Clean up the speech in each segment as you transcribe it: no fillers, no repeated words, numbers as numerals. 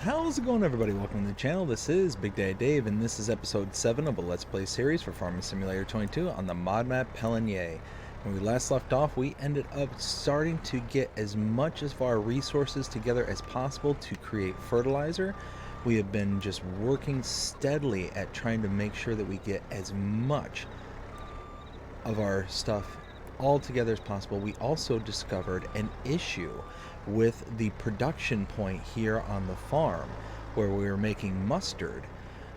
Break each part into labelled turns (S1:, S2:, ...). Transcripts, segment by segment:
S1: How's it going, everybody? Welcome to the channel. This is Big Daddy Dave, and this is episode 7 of a Let's Play series for Farming Simulator 22 on the mod map Pallegney. When we last left off, we ended up starting to get as much of our resources together as possible to create fertilizer. We have been just working steadily at trying to make sure that we get as much of our stuff all together as possible. We also discovered an issue with the production point here on the farm where we were making mustard.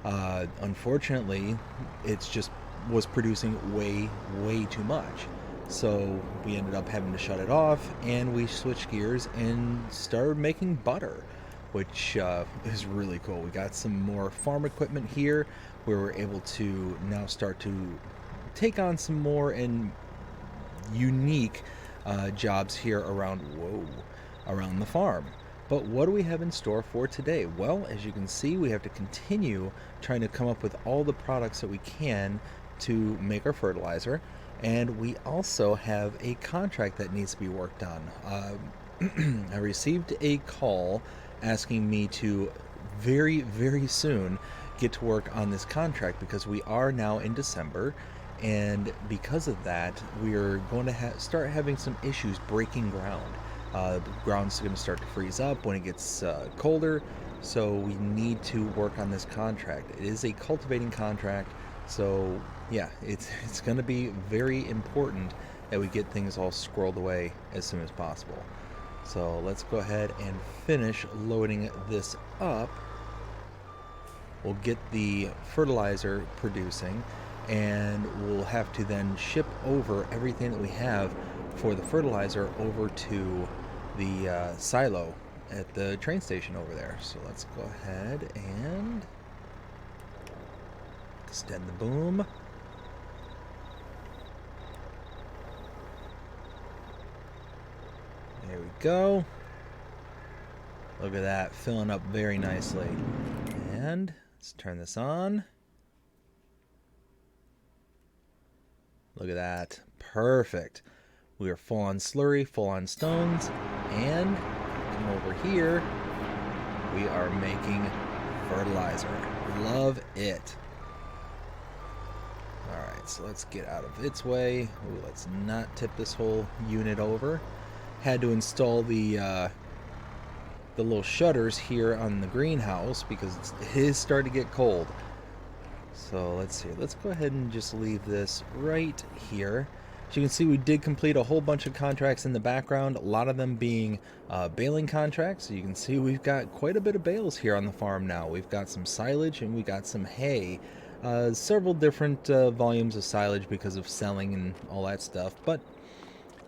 S1: Unfortunately, it's just was producing way too much, so we ended up having to shut it off, and we switched gears and started making butter, which is really cool. We got some more farm equipment here where we're able to now start to take on some more and unique jobs here around the farm. But what do we have in store for today? Well, as you can see, we have to continue trying to come up with all the products that we can to make our fertilizer, and we also have a contract that needs to be worked on. I received a call asking me to very soon get to work on this contract because we are now in December, and because of that we are going to start having some issues breaking ground. The ground's going to start to freeze up when it gets colder, so we need to work on this contract. It is a cultivating contract, so yeah, it's going to be very important that we get things all squirreled away as soon as possible. So let's go ahead and finish loading this up. We'll get the fertilizer producing, and we'll have to then ship over everything that we have for the fertilizer over to the silo at the train station over there. So let's go ahead and extend the boom. There we go. Look at that, filling up very nicely. And let's turn this on. Look at that. Perfect. We are full on slurry, full on stones, and come over here. We are making fertilizer. Love it. Alright, so let's get out of its way. Ooh, let's not tip this whole unit over. Had to install the little shutters here on the greenhouse because it is starting to get cold. So let's see, let's go ahead and just leave this right here. As you can see, we did complete a whole bunch of contracts in the background, a lot of them being baling contracts. So you can see we've got quite a bit of bales here on the farm now. We've got some silage and we got some hay. Several different volumes of silage because of selling and all that stuff, but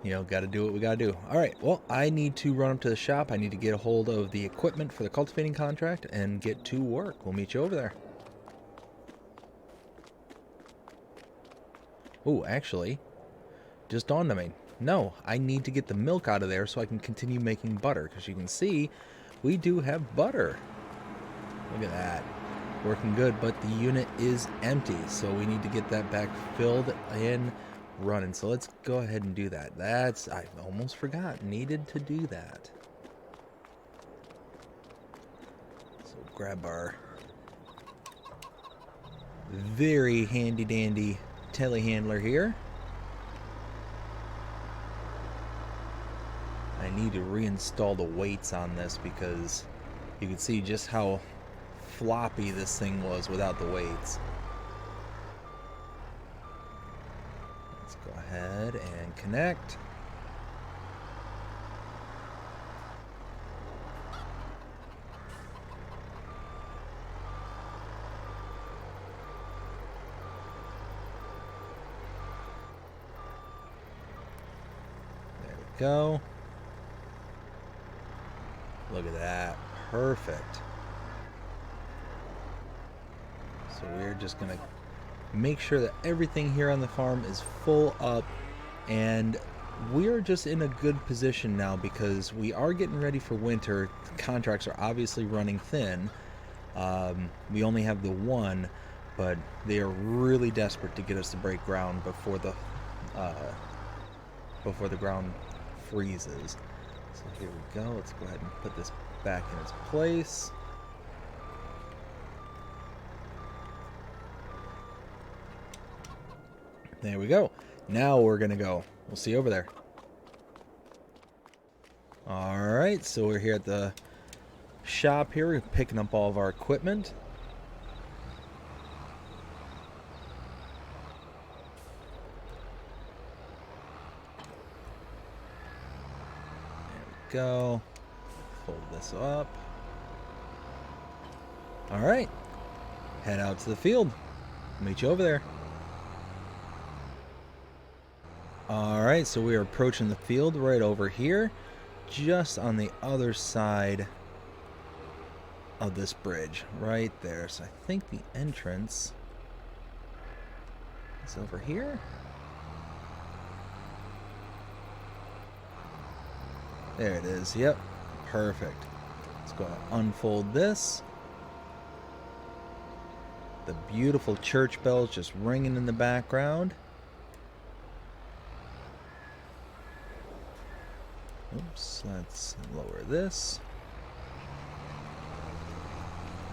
S1: you know, got to do what we got to do. Alright, well, I need to run up to the shop. I need to get a hold of the equipment for the cultivating contract and get to work. We'll meet you over there. Oh, actually, just dawned on me. No, I need to get the milk out of there so I can continue making butter, because you can see we do have butter. Look at that. Working good, but the unit is empty, so we need to get that back filled and running. So let's go ahead and do that. I almost forgot. Needed to do that. So grab our very handy dandy telehandler here. I need to reinstall the weights on this because you can see just how floppy this thing was without the weights. Let's go ahead and connect. There we go. Look at that. Perfect. So we're just going to make sure that everything here on the farm is full up, and we're just in a good position now because we are getting ready for winter. Contracts are obviously running thin. We only have the one, but they are really desperate to get us to break ground before the ground freezes. So here we go. Let's go ahead and put this back in its place. There we go. Now we're going to go. We'll see you over there. Alright, so we're here at the shop here. We're picking up all of our equipment. There we go. Fold this up. Alright. Head out to the field. Meet you over there. Alright, so we are approaching the field right over here. Just on the other side of this bridge. Right there. So I think the entrance is over here. There it is. Yep. Perfect. Let's go ahead and unfold this. The beautiful church bells just ringing in the background. Oops, let's lower this.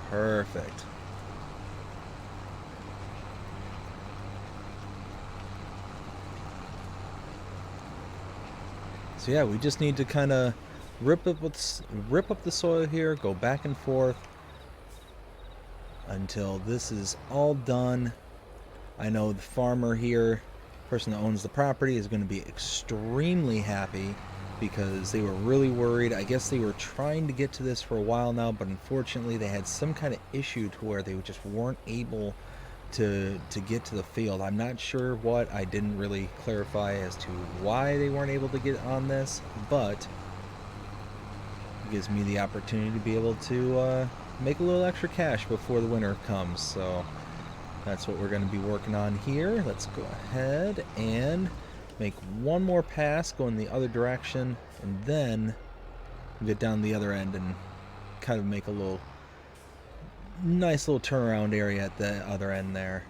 S1: Perfect. So yeah, we just need to kind of rip up the soil here, go back and forth until this is all done. I know the farmer here, person that owns the property, is going to be extremely happy because they were really worried. I guess they were trying to get to this for a while now, but unfortunately they had some kind of issue to where they just weren't able to get to the field. I'm not sure what. I didn't really clarify as to why they weren't able to get on this, but it gives me the opportunity to be able to make a little extra cash before the winter comes. So that's what we're going to be working on here. Let's go ahead and make one more pass going the other direction, and then get down the other end and kind of make a little nice little turnaround area at the other end there.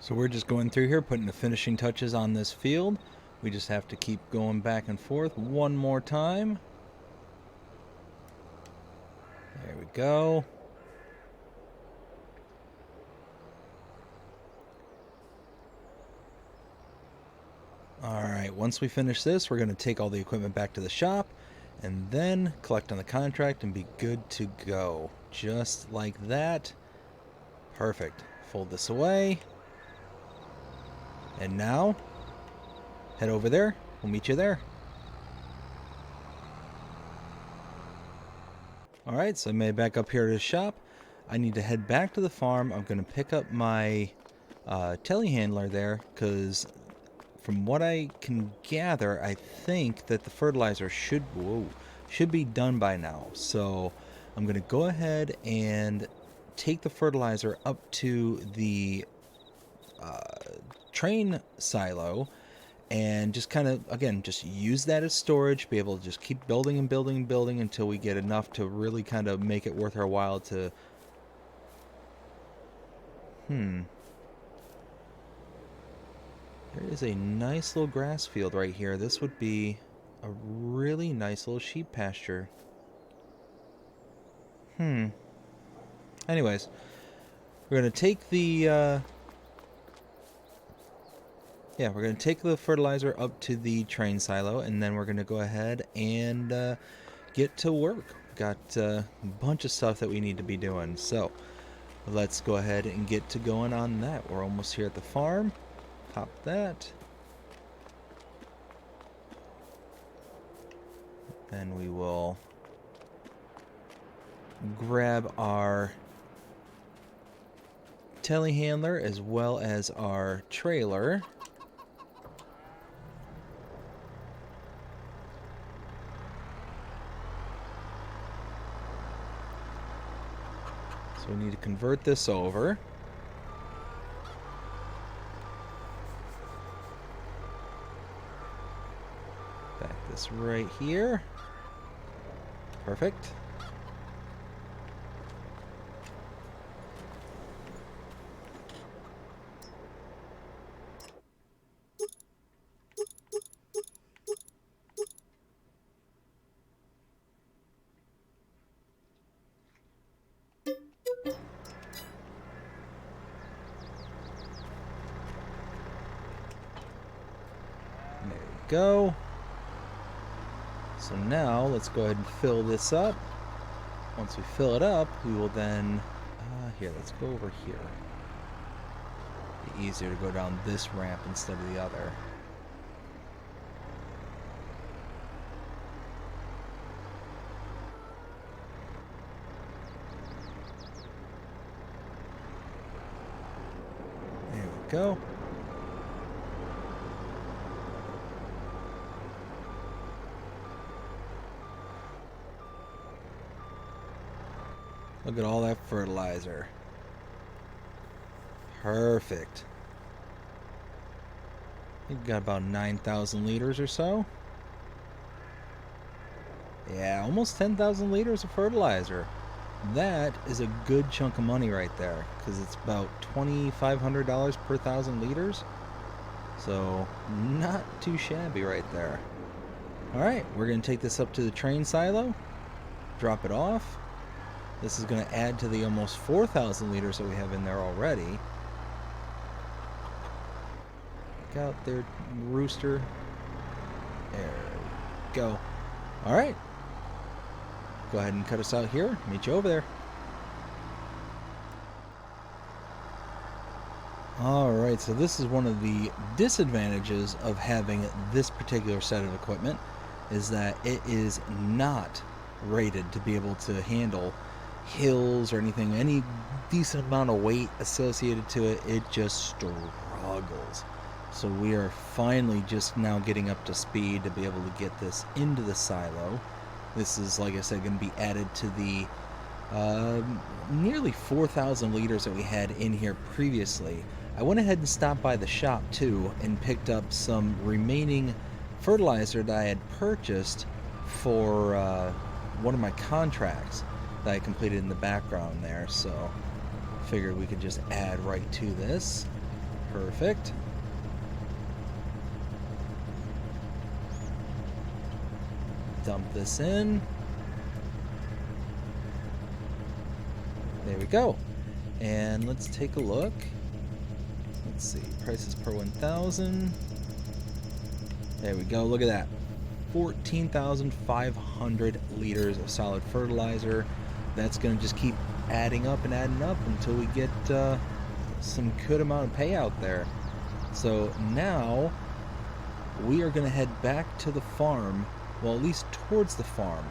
S1: So we're just going through here, putting the finishing touches on this field. We just have to keep going back and forth one more time. There we go. Alright, once we finish this, we're going to take all the equipment back to the shop and then collect on the contract and be good to go. Just like that. Perfect. Fold this away. And now, head over there. We'll meet you there. Alright, so I made it back up here to the shop. I need to head back to the farm. I'm going to pick up my telehandler there, because from what I can gather, I think that the fertilizer should be done by now. So I'm going to go ahead and take the fertilizer up to the train silo and just kind of, again, just use that as storage, be able to just keep building and building and building until we get enough to really kind of make it worth our while to... There is a nice little grass field right here. This would be a really nice little sheep pasture. Anyways, we're going to take the... yeah, we're going to take the fertilizer up to the train silo, and then we're going to go ahead and get to work. Got a bunch of stuff that we need to be doing, so let's go ahead and get to going on that. We're almost here at the farm. Pop that. Then we will grab our telehandler as well as our trailer. So we need to convert this over. Back this right here. Perfect. There we go. So now let's go ahead and fill this up. Once we fill it up, we will then here, let's go over here. Be easier to go down this ramp instead of the other. There we go. Look at all that fertilizer. Perfect. We've got about 9,000 liters or so. Yeah, almost 10,000 liters of fertilizer. That is a good chunk of money right there, because it's about $2,500 per 1,000 liters. So, not too shabby right there. Alright, we're going to take this up to the train silo, drop it off. This is going to add to the almost 4,000 liters that we have in there already. Look out there, rooster. There we go. Alright. Go ahead and cut us out here. Meet you over there. Alright, so this is one of the disadvantages of having this particular set of equipment, is that it is not rated to be able to handle hills or anything, any decent amount of weight associated to it. It just struggles. So we are finally just now getting up to speed to be able to get this into the silo. This is, like I said, going to be added to the nearly 4,000 liters that we had in here previously. I went ahead and stopped by the shop too and picked up some remaining fertilizer that I had purchased for one of my contracts that I completed in the background there, so figured we could just add right to this. Perfect. Dump this in. There we go. And let's take a look. Let's see, prices per 1,000. There we go, look at that. 14,500 liters of solid fertilizer. That's going to just keep adding up until we get some good amount of payout there. So now we are going to head back to the farm, well, at least towards the farm.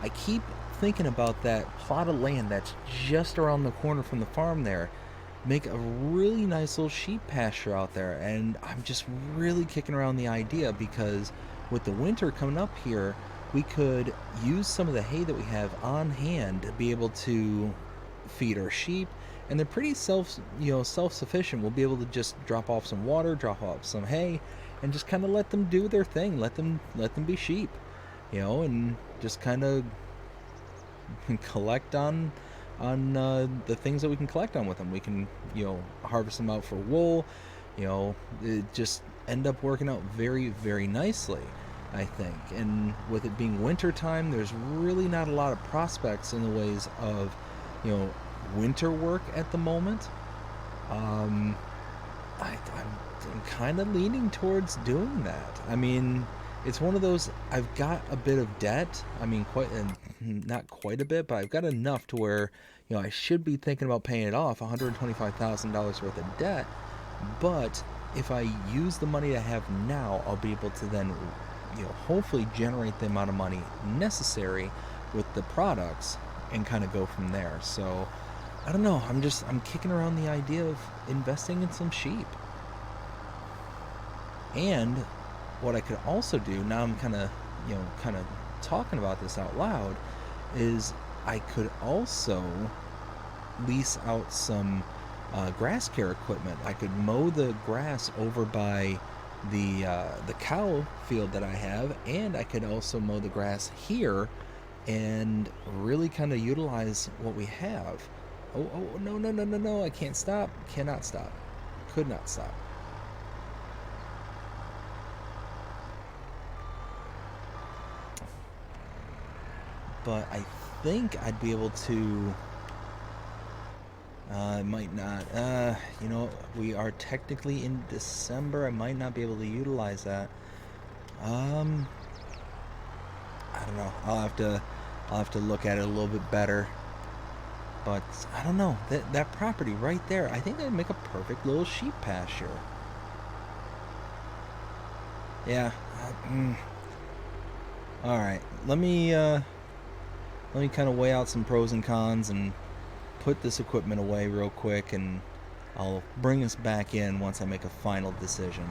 S1: I keep thinking about that plot of land that's just around the corner from the farm there. Make a really nice little sheep pasture out there, and I'm just really kicking around the idea, because with the winter coming up here, we could use some of the hay that we have on hand to be able to feed our sheep, and they're pretty self-sufficient. We'll be able to just drop off some water, drop off some hay, and just kind of let them do their thing. Let them be sheep, and just kind of collect on the things that we can collect on with them. We can harvest them out for wool. It just end up working out very, very nicely, I think. And with it being winter time, there's really not a lot of prospects in the ways of winter work at the moment. Um, I'm kind of leaning towards doing that. I mean, it's one of those. I've got a bit of debt. I mean, quite and not quite a bit, but I've got enough to where I should be thinking about paying it off. $125,000 worth of debt. But if I use the money I have now, I'll be able to then, hopefully generate the amount of money necessary with the products and kind of go from there. So I don't know. I'm kicking around the idea of investing in some sheep. And what I could also do, now I'm kind of talking about this out loud, is I could also lease out some grass care equipment. I could mow the grass over by the cow field that I have, and I could also mow the grass here and really kind of utilize what we have. Oh, no, I can't stop. Cannot stop. Could not stop. But I think I'd be able to. I might not. We are technically in December. I might not be able to utilize that. I don't know. I'll have to look at it a little bit better. But I don't know. That property right there, I think that'd make a perfect little sheep pasture. Yeah. All right. Let me kind of weigh out some pros and cons and put this equipment away real quick, and I'll bring us back in once I make a final decision.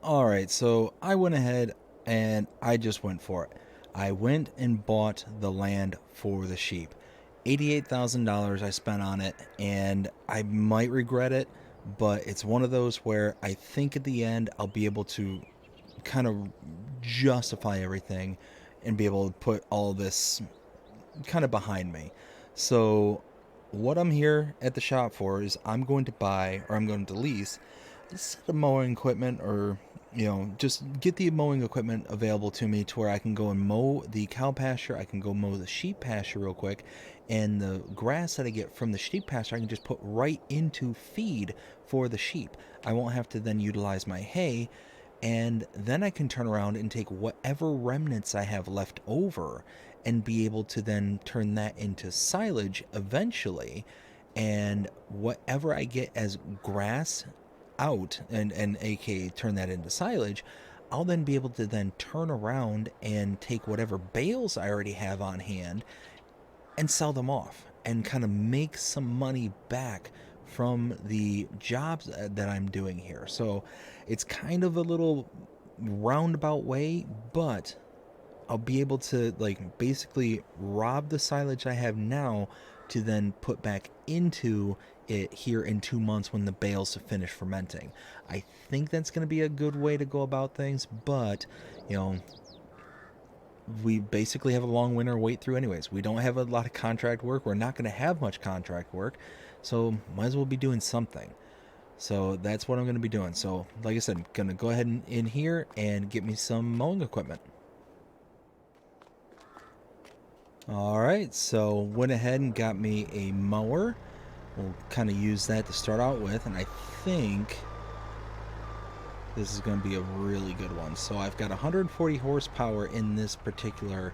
S1: Alright, so I went ahead and I just went for it. I went and bought the land for the sheep. $88,000 I spent on it, and I might regret it, but it's one of those where I think at the end I'll be able to kind of justify everything and be able to put all this kind of behind me. So what I'm here at the shop for is I'm going to lease a set of mowing equipment, or just get the mowing equipment available to me to where I can go and mow the cow pasture, I can go mow the sheep pasture real quick, and the grass that I get from the sheep pasture I can just put right into feed for the sheep. I won't have to then utilize my hay, and then I can turn around and take whatever remnants I have left over and be able to then turn that into silage eventually. And whatever I get as grass out, and aka turn that into silage, I'll then be able to then turn around and take whatever bales I already have on hand and sell them off and kind of make some money back from the jobs that I'm doing here. So it's kind of a little roundabout way, but I'll be able to basically rob the silage I have now to then put back into it here in 2 months when the bales have finished fermenting. I think that's going to be a good way to go about things, but we basically have a long winter wait through anyways. We don't have a lot of contract work. We're not going to have much contract work, so might as well be doing something. So that's what I'm going to be doing. So like I said, I'm going to go ahead and in here and get me some mowing equipment. Alright, so went ahead and got me a mower. We'll kind of use that to start out with, and I think this is going to be a really good one. So I've got 140 horsepower in this particular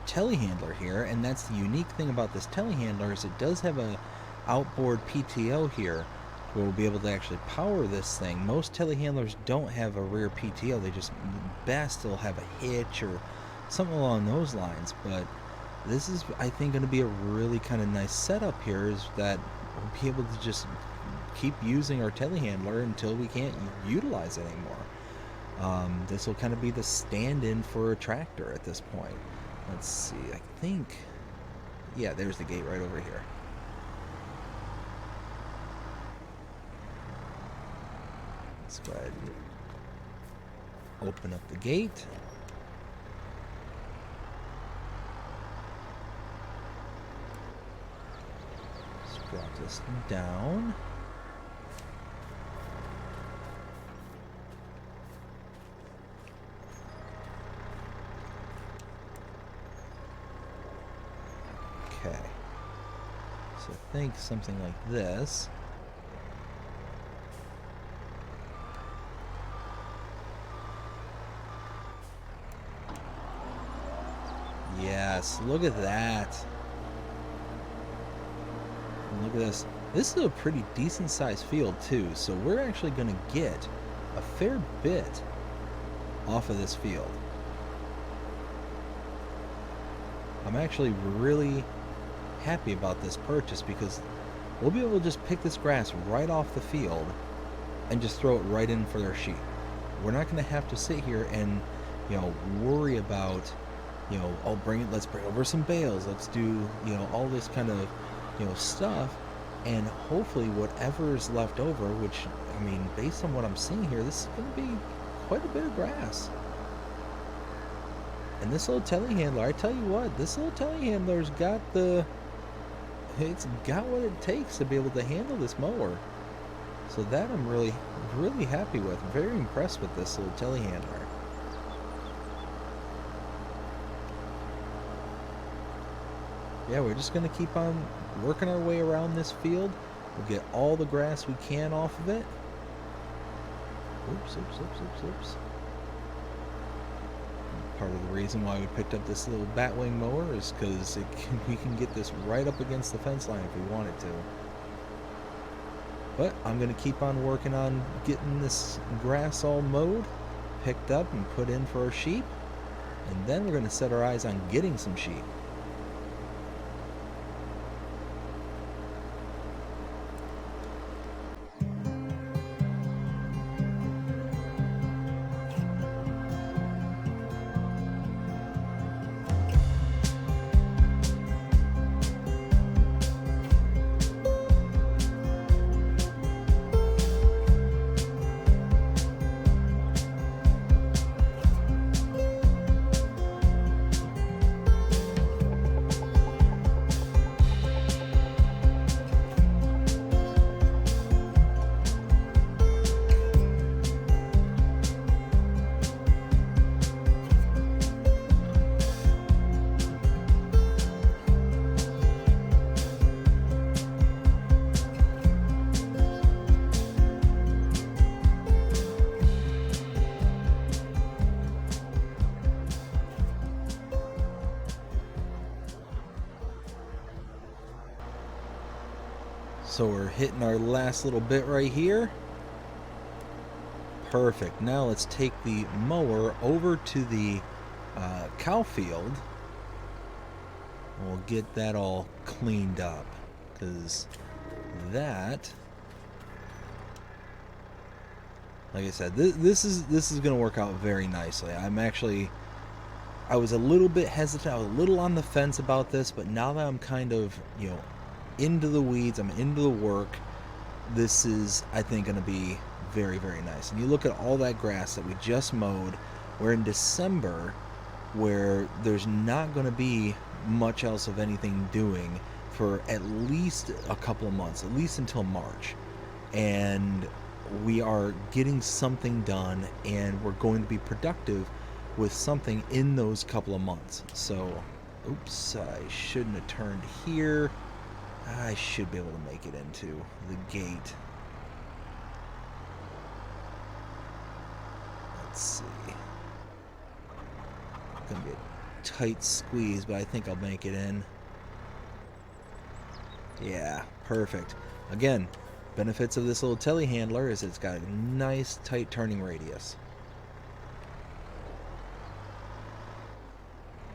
S1: telehandler here, and that's the unique thing about this telehandler is it does have a outboard PTO here where we'll be able to actually power this thing. Most telehandlers don't have a rear PTO. They just best will have a hitch or something along those lines. But this is, I think, going to be a really kind of nice setup here, is that we'll be able to just keep using our telehandler until we can't utilize it anymore. This will kind of be the stand-in for a tractor at this point. Let's see, I think, yeah, there's the gate right over here. Let's go ahead and open up the gate. Let's drop this down. think something like this. Yes, look at that. And look at this. This is a pretty decent sized field too, so we're actually going to get a fair bit off of this field. I'm actually really happy about this purchase because we'll be able to just pick this grass right off the field and just throw it right in for their sheep. We're not going to have to sit here and, worry about, oh, let's bring over some bales, let's do, all this kind of, stuff, and hopefully whatever is left over, which, I mean, based on what I'm seeing here, this is going to be quite a bit of grass. And this little telehandler, I tell you what, this little telehandler's got it's got what it takes to be able to handle this mower. So that I'm really, really happy with. Very impressed with this little telehandler. Yeah, we're just going to keep on working our way around this field. We'll get all the grass we can off of it. Oops. Part of the reason why we picked up this little batwing mower is because we can get this right up against the fence line if we wanted to. But I'm going to keep on working on getting this grass all mowed, picked up, and put in for our sheep. And then we're going to set our eyes on getting some sheep. So we're hitting our last little bit right here. Perfect. Now let's take the mower over to the cow field. We'll get that all cleaned up, because that, like I said, this is going to work out very nicely. I was a little bit hesitant. I was a little on the fence about this, but now that I'm kind of, into the weeds, I'm into the work, this is, I think, going to be very, very nice. And you look at all that grass that we just mowed. We're in December, where there's not going to be much else of anything doing for at least a couple of months, at least until March. And we are getting something done, and we're going to be productive with something in those couple of months. So, oops, I shouldn't have turned here. I should be able to make it into the gate. Let's see. It's gonna be a tight squeeze, but I think I'll make it in. Yeah, perfect. Again, benefits of this little telehandler is it's got a nice tight turning radius.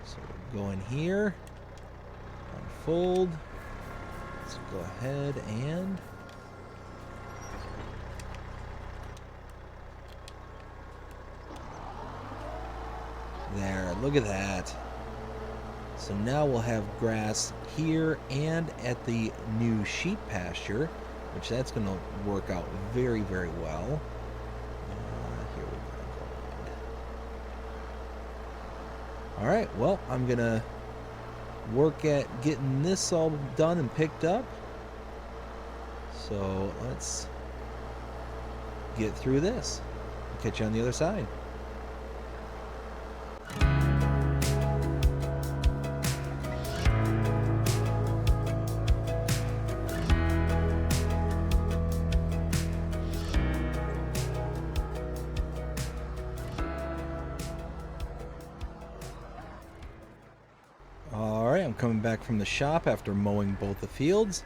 S1: So we'll go in here, unfold. Let's go ahead and there, look at that. So now we'll have grass here and at the new sheep pasture, which that's going to work out very, very well. Here we go. All right, well, I'm going to work at getting this all done and picked up. So let's get through this. Catch you on the other side. coming back from the shop after mowing both the fields,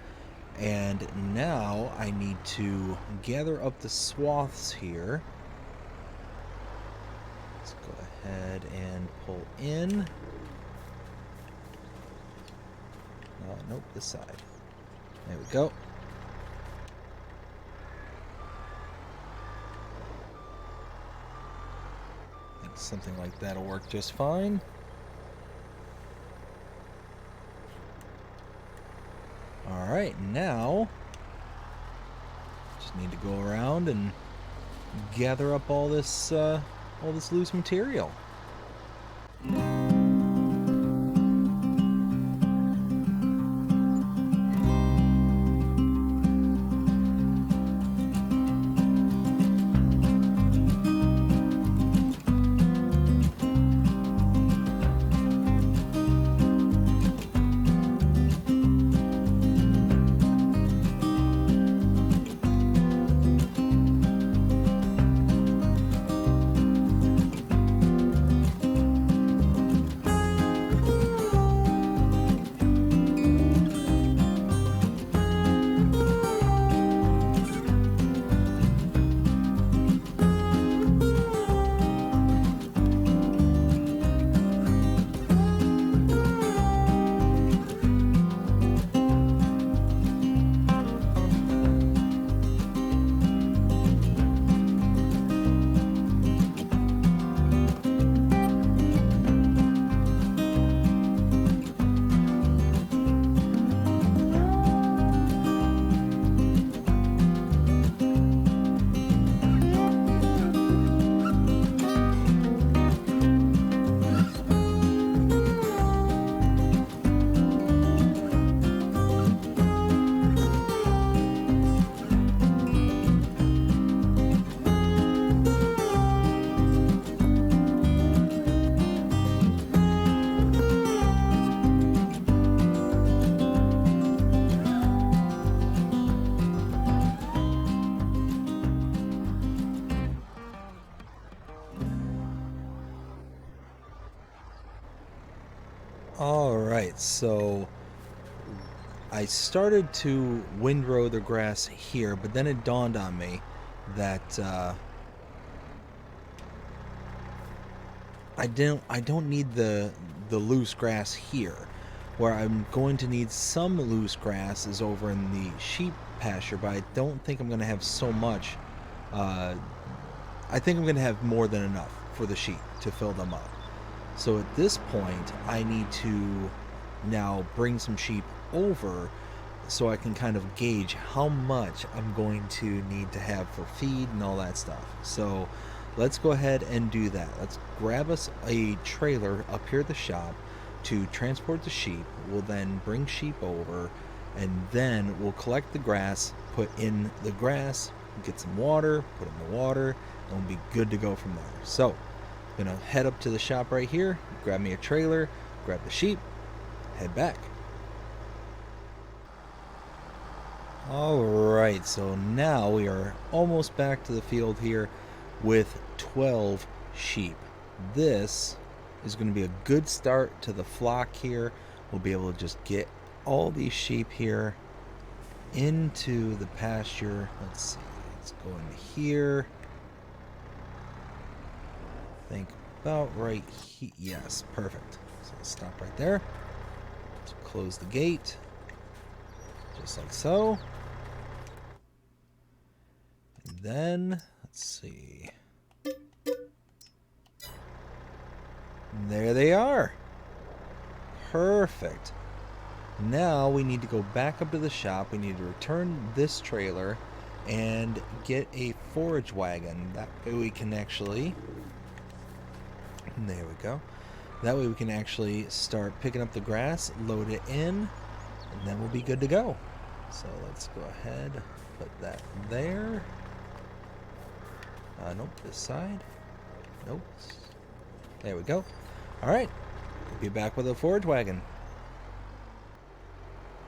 S1: and now I need to gather up the swaths here. Let's go ahead and pull in. Nope, this side. There we go. I think something like that'll work just fine. Alright, now just need to go around and gather up all this loose material. Alright, so I started to windrow the grass here, but then it dawned on me that I don't need the loose grass here. Where I'm going to need some loose grass is over in the sheep pasture, but I don't think I'm going to have so much. I think I'm going to have more than enough for the sheep to fill them up. So at this point, I need to now bring some sheep over so I can kind of gauge how much I'm going to need to have for feed and all that stuff. So let's go ahead and do that. Let's grab us a trailer up here at the shop to transport the sheep. We'll then bring sheep over, and then we'll collect the grass, put in the grass, get some water, put in the water, and we'll be good to go from there. So gonna head up to the shop right here, grab me a trailer, grab the sheep, head back. Alright, so now we are almost back to the field here with 12 sheep. This is going to be a good start to the flock here. We'll be able to just get all these sheep here into the pasture. Let's see, let's go in here. I think about right here. Yes, perfect. So let's stop right there. Let's close the gate, just like so. And then, let's see. There they are. Perfect. Now we need to go back up to the shop. We need to return this trailer and get a forage wagon. That way we can actually... There we go. That way we can actually start picking up the grass, load it in, and then we'll be good to go. So let's go ahead, put that there. Nope, this side. Nope. There we go. Alright, we'll be back with a forage wagon.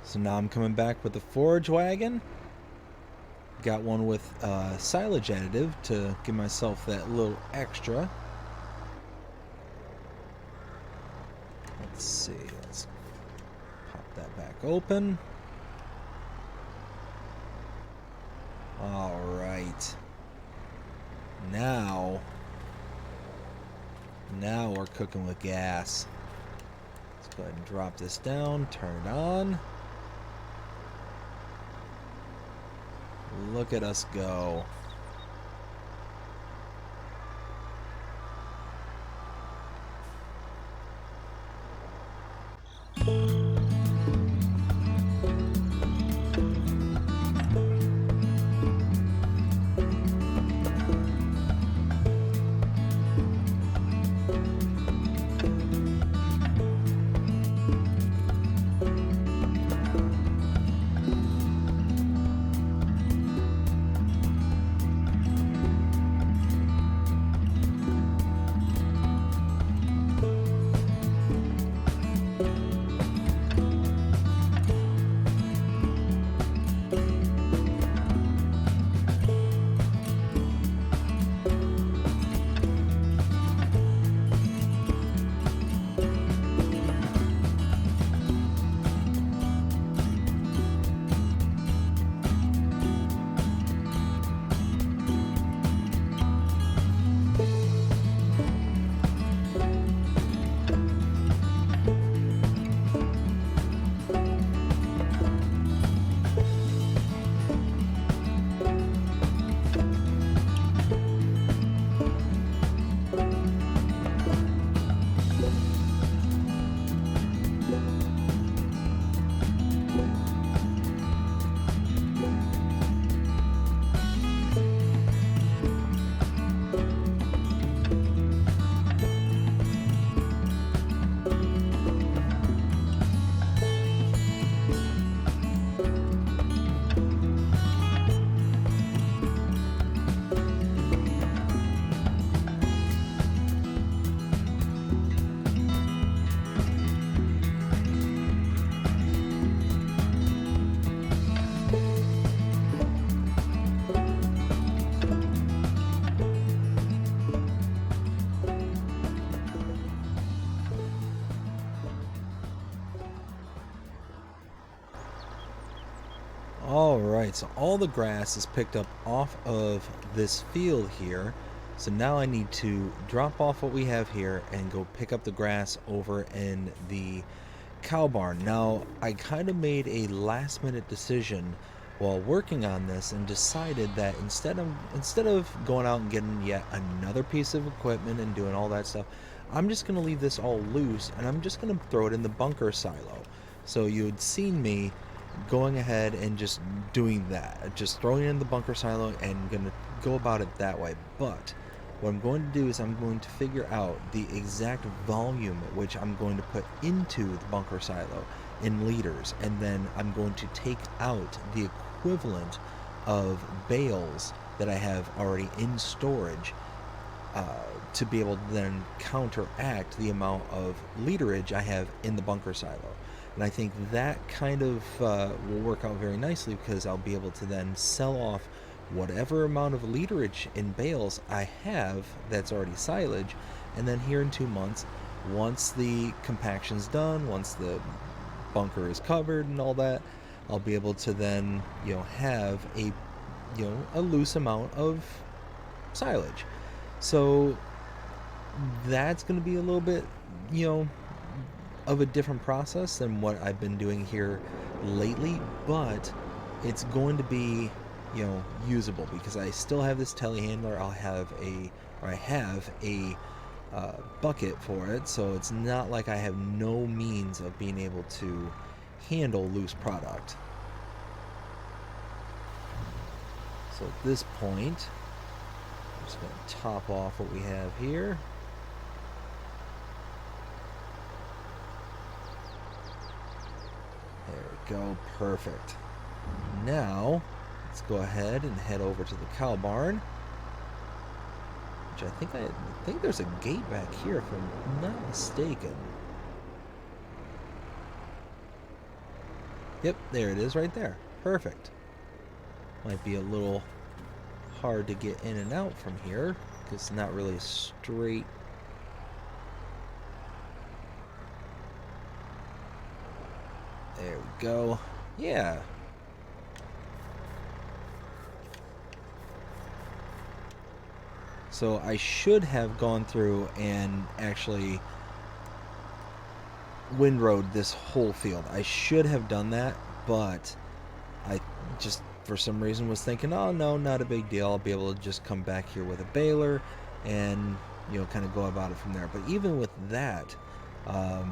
S1: So now I'm coming back with the forage wagon. Got one with silage additive to give myself that little extra. Let's see. back open. All right. Now we're cooking with gas. Let's go ahead and drop this down, turn it on. Look at us go. Alright, so all the grass is picked up off of this field here. So now I need to drop off what we have here and go pick up the grass over in the cow barn. Now, I kind of made a last minute decision while working on this and decided that instead of going out and getting yet another piece of equipment and doing all that stuff, I'm just going to leave this all loose and I'm just going to throw it in the bunker silo. So you had seen me going ahead and just doing that, just throwing it in the bunker silo and gonna go about it that way. But what I'm going to do is I'm going to figure out the exact volume at which I'm going to put into the bunker silo in liters, and then I'm going to take out the equivalent of bales that I have already in storage to be able to then counteract the amount of literage I have in the bunker silo. And I think that kind of will work out very nicely because I'll be able to then sell off whatever amount of literage in bales I have that's already silage, and then here in 2 months, once the compaction's done, once the bunker is covered and all that, I'll be able to then have a loose amount of silage. So that's going to be a little bit of a different process than what I've been doing here lately, but it's going to be usable because I still have this telehandler. I have a bucket for it, so it's not like I have no means of being able to handle loose product. So at this point, I'm just going to top off what we have here. There we go, perfect. Now, let's go ahead and head over to the cow barn, which I think there's a gate back here if I'm not mistaken. Yep, there it is right there. Perfect. Might be a little hard to get in and out from here because it's not really straight. There we go. Yeah. So I should have gone through and actually windrowed this whole field. I should have done that, but I just for some reason was thinking, oh no, not a big deal. I'll be able to just come back here with a baler and, you know, kind of go about it from there. But even with that, I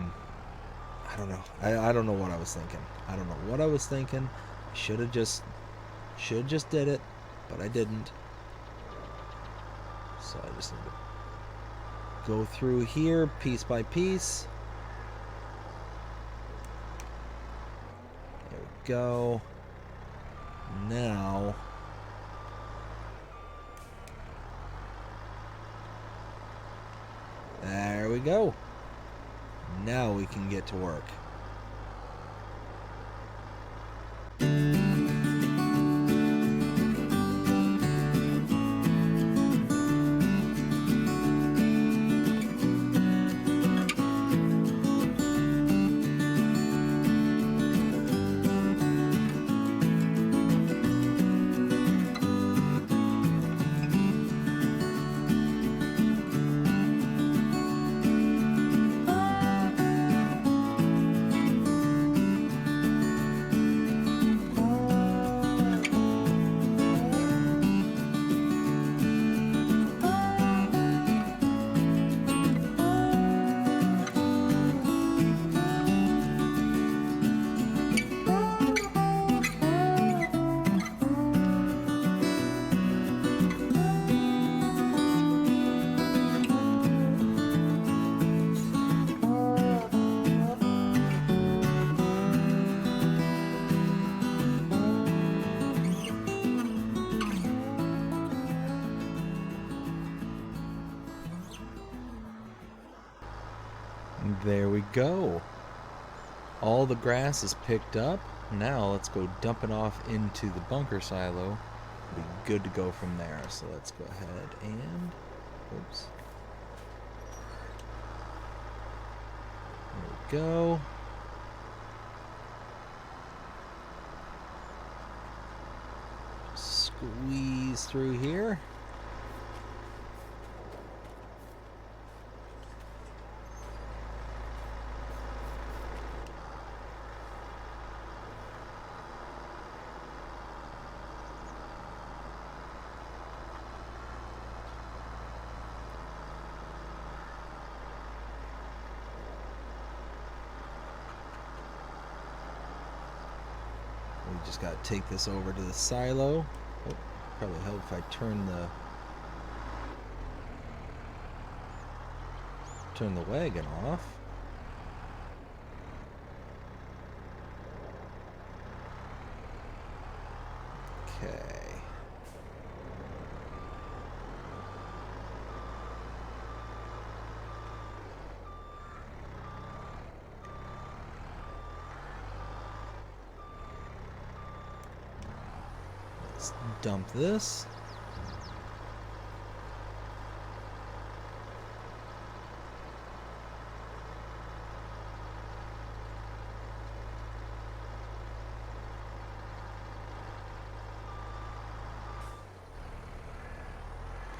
S1: don't know. I don't know what I was thinking. I don't know what I was thinking. Should have just did it, but I didn't. So I just need to go through here piece by piece. There we go. Now there we go. Now we can get to work. There we go. All the grass is picked up. Now let's go dump it off into the bunker silo. Be good to go from there. So let's go ahead and oops. There we go. Squeeze through here. We just got to take this over to the silo. Oh, probably help if I turn the wagon off. Okay. Let's dump this.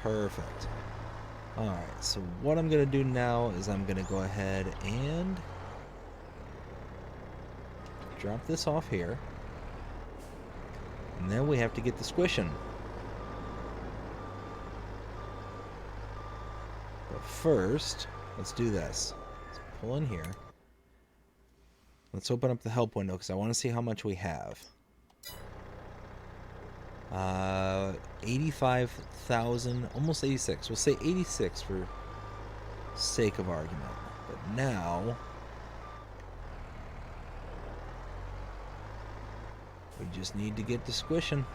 S1: Perfect. Alright, so what I'm going to do now is I'm going to go ahead and drop this off here. And then we have to get the squishing. But first, let's do this. Let's pull in here. Let's open up the help window because I want to see how much we have. 85,000, almost 86. We'll say 86 for sake of argument. But now we just need to get to squishing.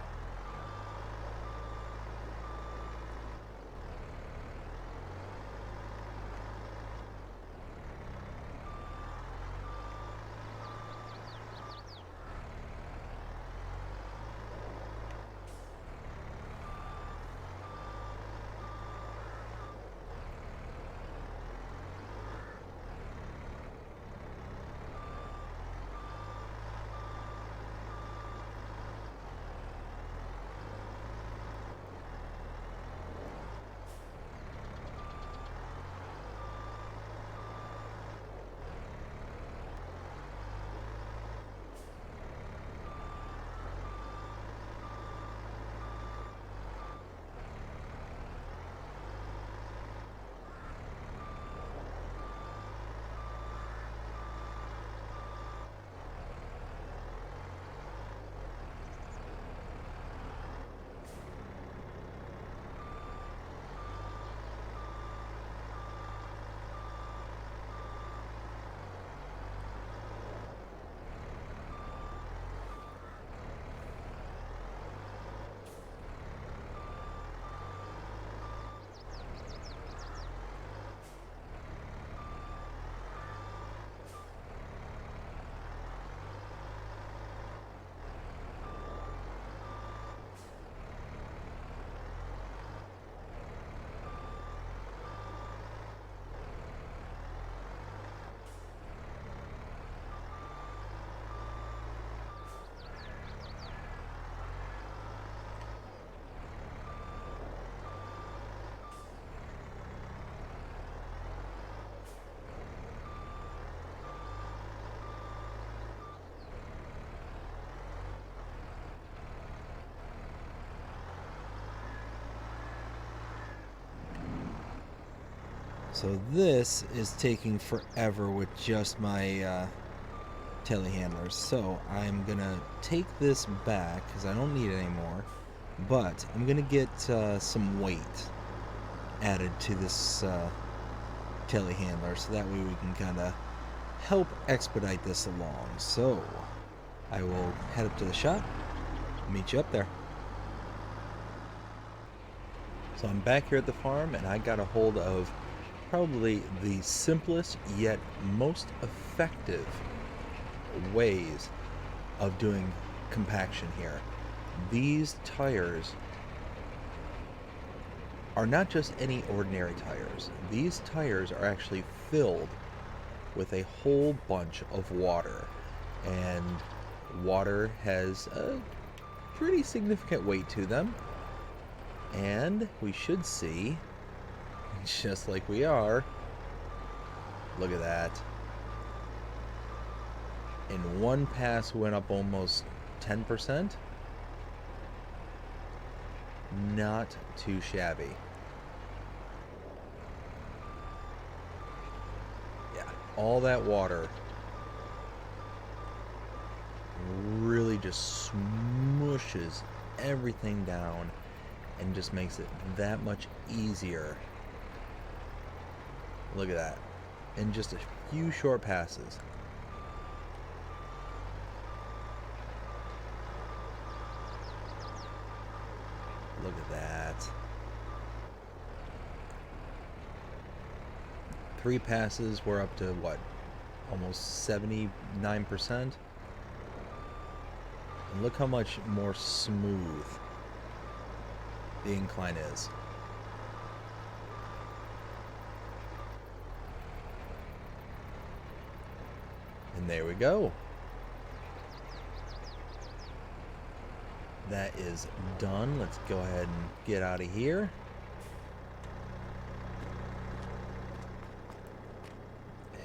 S1: So this is taking forever with just my telehandlers. So I'm gonna take this back because I don't need it anymore. But I'm gonna get some weight added to this telehandler, so that way we can kind of help expedite this along. So I will head up to the shop, meet you up there. So I'm back here at the farm, and I got a hold of probably the simplest yet most effective ways of doing compaction here. These tires are not just any ordinary tires. These tires are actually filled with a whole bunch of water, and water has a pretty significant weight to them. And we should see, just like we are, look at that. In one pass, we went up almost 10%. Not too shabby. Yeah, all that water really just smushes everything down and just makes it that much easier. Look at that. In just a few short passes. Look at that. 3 passes, we're up to what? Almost 79%. And look how much more smooth the incline is. And there we go. That is done. Let's go ahead and get out of here.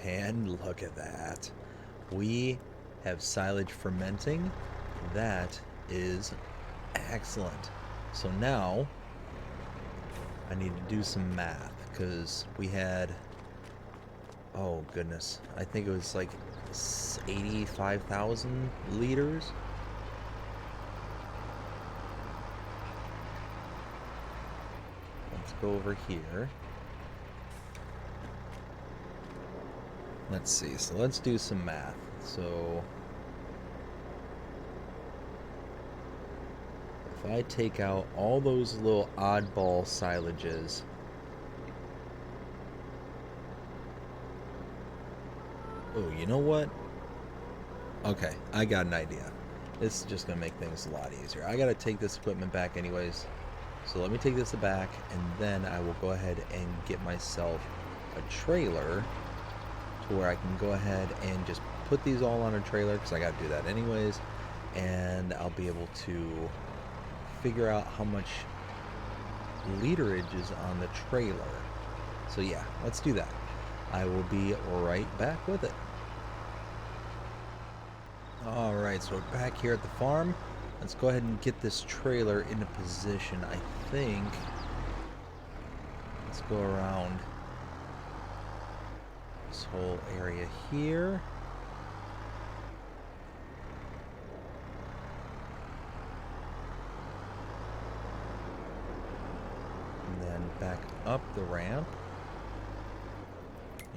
S1: And look at that. We have silage fermenting. That is excellent. So now I need to do some math, because we had, oh goodness, I think it was like 85,000 liters. Let's go over here. Let's see, so let's do some math. So if I take out all those little oddball silages, oh, you know what? Okay, I got an idea. This is just gonna make things a lot easier. I gotta take this equipment back anyways. So let me take this back, and then I will go ahead and get myself a trailer to where I can go ahead and just put these all on a trailer, because I got to do that anyways, and I'll be able to figure out how much literage is on the trailer. So yeah, let's do that. I will be right back with it. Alright, so we're back here at the farm. Let's go ahead and get this trailer into position. I think, let's go around this whole area here. And then back up the ramp.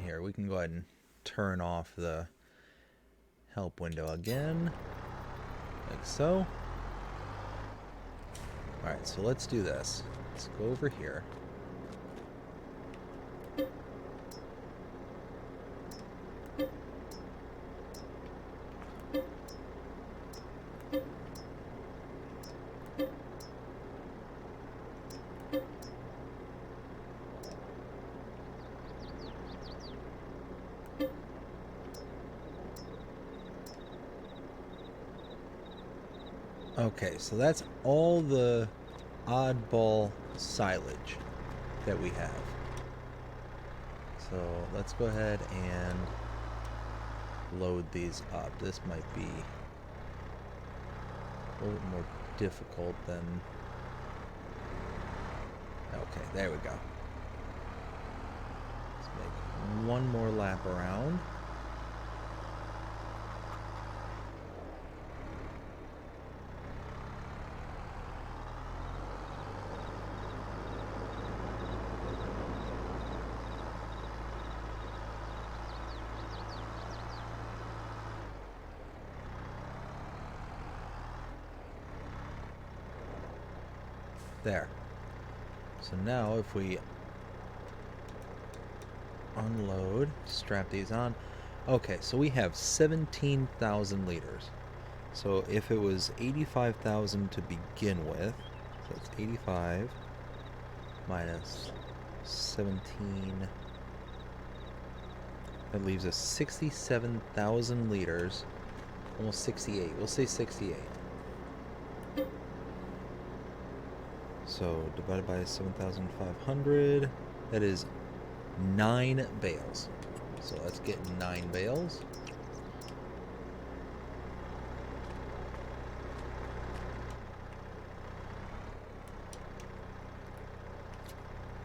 S1: Here, we can go ahead and turn off the help window again, like so. Alright, so let's do this. Let's go over here. Okay, so that's all the oddball silage that we have. So let's go ahead and load these up. This might be a little more difficult than... Okay, there we go. Let's Make one more lap around. There. So now if we unload, strap these on. Okay, so we have 17,000 liters. So if it was 85,000 to begin with, so it's 85 minus 17, that leaves us 67,000 liters, almost 68. We'll say 68. So divided by 7,500, that is 9 bales. So let's get 9 bales.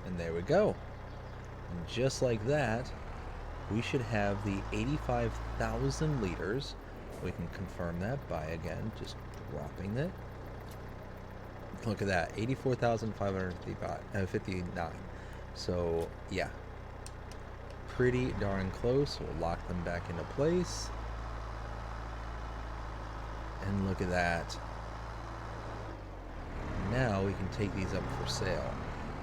S1: And there we go. And just like that, we should have the 85,000 liters. We can confirm that by, again, just dropping it. Look at that, 84,559. So, yeah. Pretty darn close. We'll lock them back into place. And look at that. Now we can take these up for sale.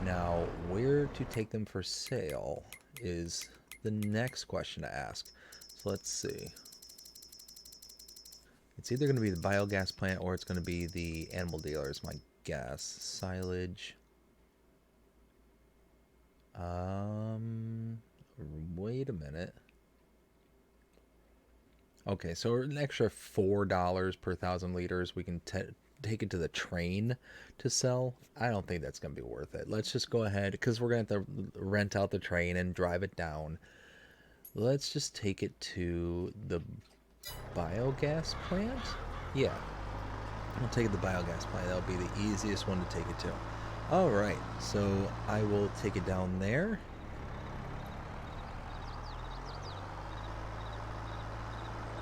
S1: Now, where to take them for sale is the next question to ask. So let's see. It's either going to be the biogas plant or it's going to be the animal dealer is my guess. Silage. Wait a minute. Okay, so an extra $4 per 1,000 liters we can take it to the train to sell. I don't think that's going to be worth it. Let's just go ahead, because we're going to have to rent out the train and drive it down. Let's just take it to the biogas plant? Yeah. I'll take it to the biogas plant. That'll be the easiest one to take it to. Alright, so I will take it down there.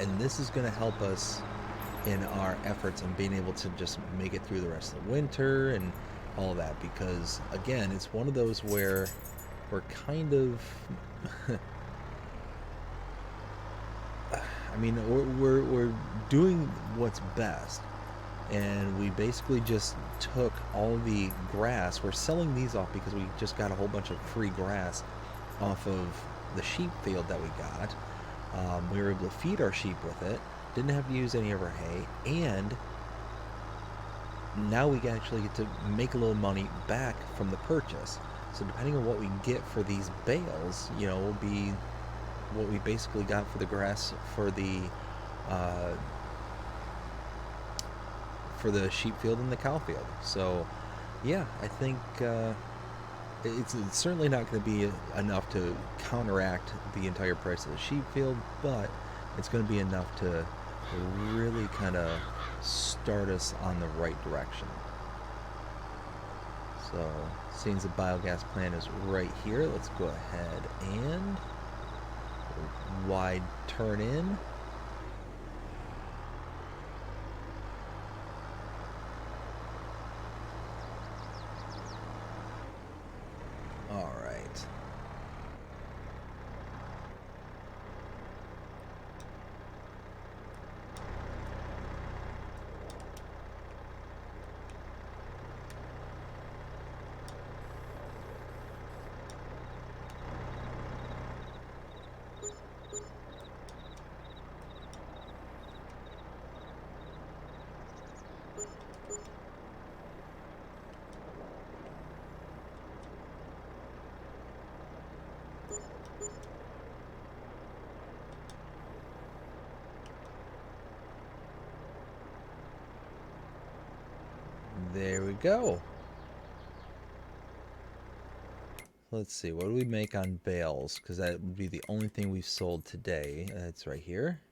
S1: And this is going to help us in our efforts on being able to just make it through the rest of the winter and all that, because again, it's one of those where we're kind of I mean, we're doing what's best, and we basically just took all the grass. We're selling these off because we just got a whole bunch of free grass off of the sheep field that we got. We were able to feed our sheep with it, didn't have to use any of our hay, and now we actually get to make a little money back from the purchase. So depending on what we get for these bales, you know, will be what we basically got for the grass for the sheep field and the cow field. So yeah, I think it's certainly not going to be enough to counteract the entire price of the sheep field, but it's going to be enough to really kind of start us on the right direction. So, seeing the biogas plant is right here, let's go ahead and wide turn in. All right. There we go. Let's see, what do we make on bales? Because that would be the only thing we've sold today. It's right here.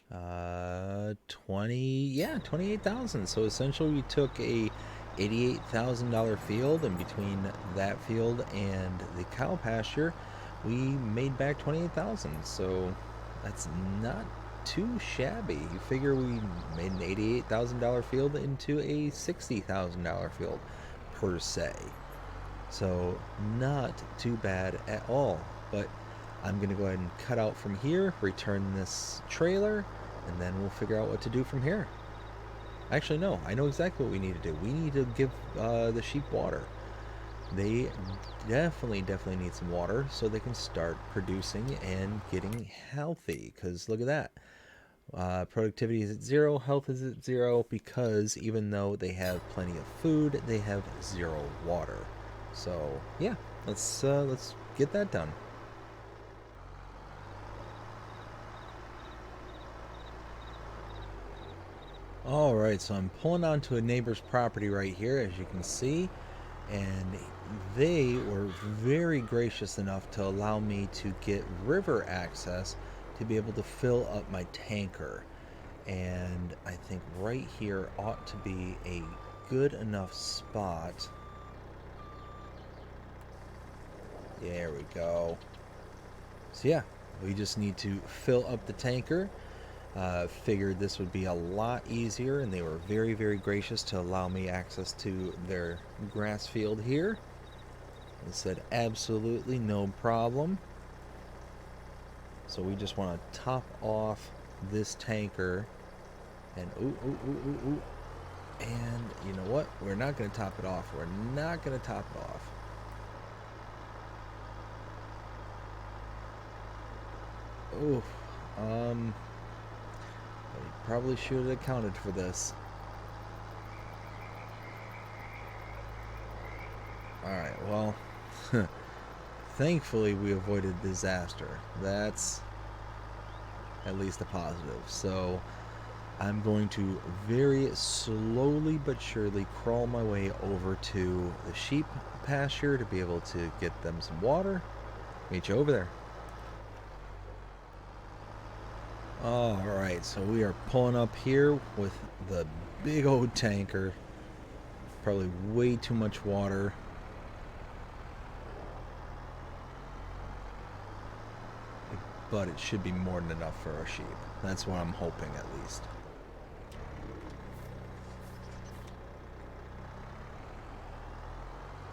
S1: 28,000. So essentially we took a $88,000 field, and between that field and the cow pasture, we made back 28,000. So that's not too shabby. You figure we made an $88,000 field into a $60,000 field per se. So not too bad at all. But I'm going to go ahead and cut out from here, return this trailer, and then we'll figure out what to do from here. Actually, no, I know exactly what we need to do. We need to give the sheep water. They definitely need some water so they can start producing and getting healthy. Because look at that. Productivity is at 0, health is at 0, because even though they have plenty of food, they have 0 water. So yeah, let's get that done. Alright, so I'm pulling onto a neighbor's property right here, as you can see, and they were very gracious enough to allow me to get river access to be able to fill up my tanker. And I think right here ought to be a good enough spot. There we go. So yeah, we just need to fill up the tanker. Figured this would be a lot easier, and they were very gracious to allow me access to their grass field here. They said absolutely no problem. So we just want to top off this tanker, and ooh. And you know what? We're not going to top it off. We're not going to top it off. Oof. I probably should have accounted for this. Alright, well, thankfully we avoided disaster. That's at least a positive. So I'm going to very slowly but surely crawl my way over to the sheep pasture to be able to get them some water. Meet you over there. Alright, so we are pulling up here with the big old tanker. Probably way too much water. But it should be more than enough for our sheep. That's what I'm hoping, at least.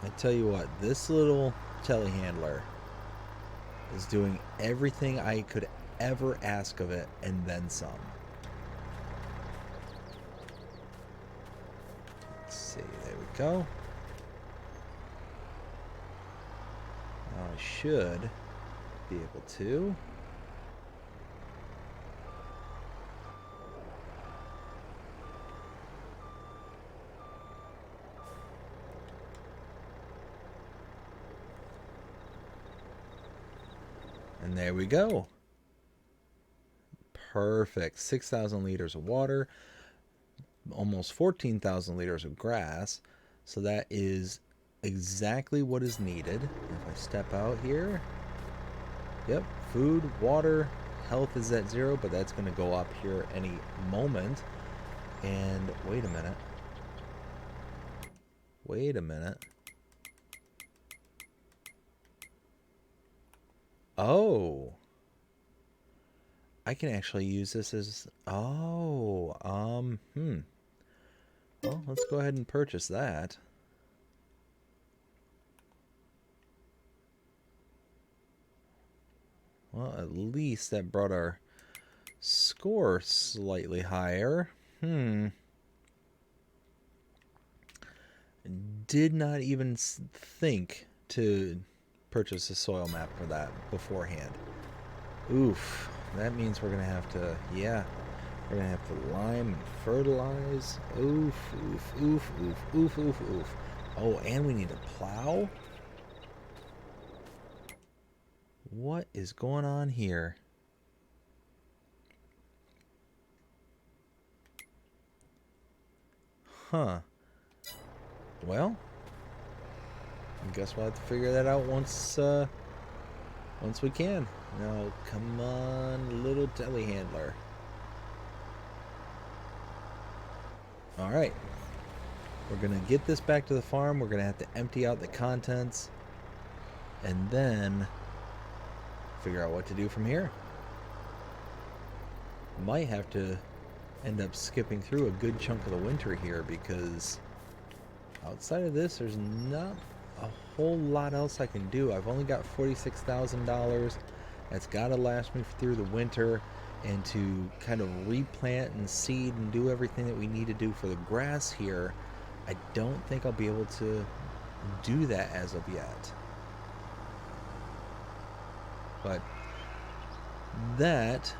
S1: I tell you what, this little telehandler is doing everything I could ever ask of it, and then some. Let's see, there we go. Now I should be able to. And there we go. Perfect. 6,000 liters of water, almost 14,000 liters of grass. So that is exactly what is needed. If I step out here, yep, food, water, health is at 0, but that's going to go up here any moment. And wait a minute. Wait a minute. Oh. I can actually use this as... Oh, Well, let's go ahead and purchase that. Well, at least that brought our score slightly higher. Did not even think to purchase a soil map for that beforehand. Oof. That means we're going to have to, yeah, we're going to have to lime and fertilize. Oof. Oh, and we need a plow? What is going on here? Huh. Well, I guess we'll have to figure that out once we can. Now, come on, little telehandler. Alright. We're going to get this back to the farm. We're going to have to empty out the contents and then figure out what to do from here. Might have to end up skipping through a good chunk of the winter here, because outside of this, there's not a whole lot else I can do. I've only got $46,000. That's got to last me through the winter, and to kind of replant and seed and do everything that we need to do for the grass here, I don't think I'll be able to do that as of yet. But that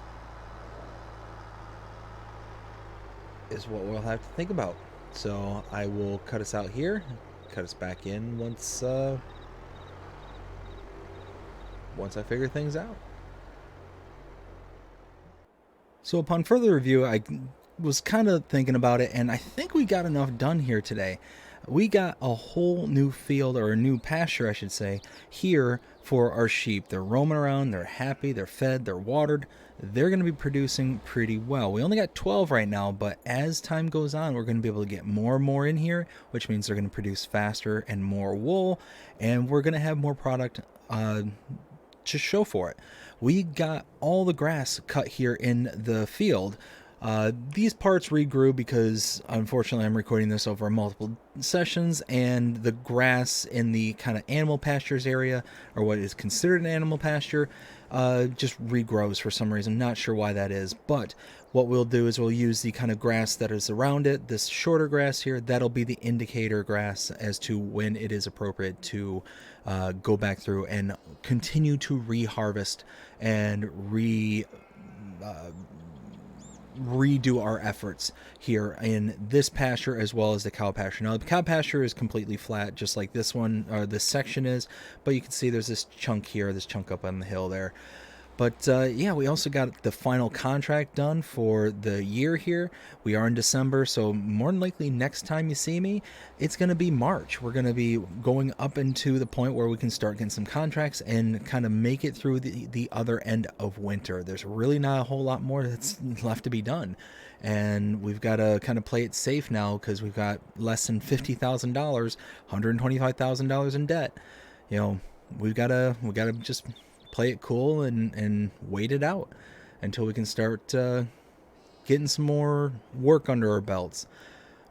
S1: is what we'll have to think about. So I will cut us out here, cut us back in once I figure things out. So upon further review, I was kind of thinking about it, and I think we got enough done here today. We got a whole new field, or a new pasture I should say, here for our sheep. They're roaming around, they're happy, they're fed, they're watered. They're going to be producing pretty well. We only got 12 right now, but as time goes on, we're going to be able to get more and more in here, which means they're going to produce faster and more wool, and we're going to have more product to show for it. We got all the grass cut here in the field. These parts regrew because, unfortunately, I'm recording this over multiple sessions, and the grass in the kind of animal pastures area, or what is considered an animal pasture, just regrows for some reason. Not sure why that is, but what we'll do is we'll use the kind of grass that is around it, this shorter grass here. That'll be the indicator grass as to when it is appropriate to go back through and continue to reharvest and redo our efforts here in this pasture as well as the cow pasture. Now the cow pasture is completely flat, just like this one, or this section is, but you can see there's this chunk here, this chunk up on the hill there. But yeah, we also got the final contract done for the year here. We are in December, so more than likely next time you see me, it's going to be March. We're going to be going up into the point where we can start getting some contracts and kind of make it through the other end of winter. There's really not a whole lot more that's left to be done. And we've got to kind of play it safe now, because we've got less than $50,000, $125,000 in debt. You know, we gotta just play it cool and wait it out until we can start getting some more work under our belts.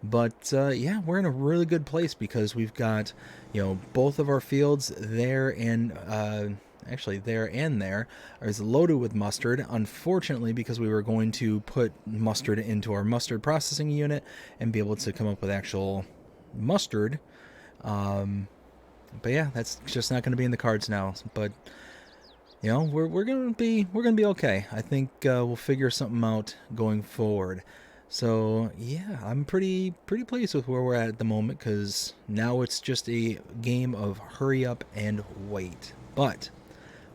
S1: But yeah, we're in a really good place, because we've got, you know, both of our fields there, and actually there and there is loaded with mustard. Unfortunately, because we were going to put mustard into our mustard processing unit and be able to come up with actual mustard, but yeah, that's just not going to be in the cards now. But you know, we're gonna be okay. I think we'll figure something out going forward. So yeah, I'm pretty pleased with where we're at the moment, because now it's just a game of hurry up and wait. But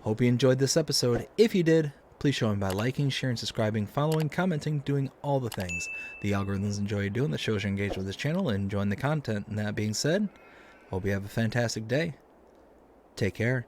S1: hope you enjoyed this episode. If you did, please show me by liking, sharing, subscribing, following, commenting, doing all the things the algorithms enjoy you doing that shows you're engaged with this channel and enjoying the content. And that being said, hope you have a fantastic day. Take care.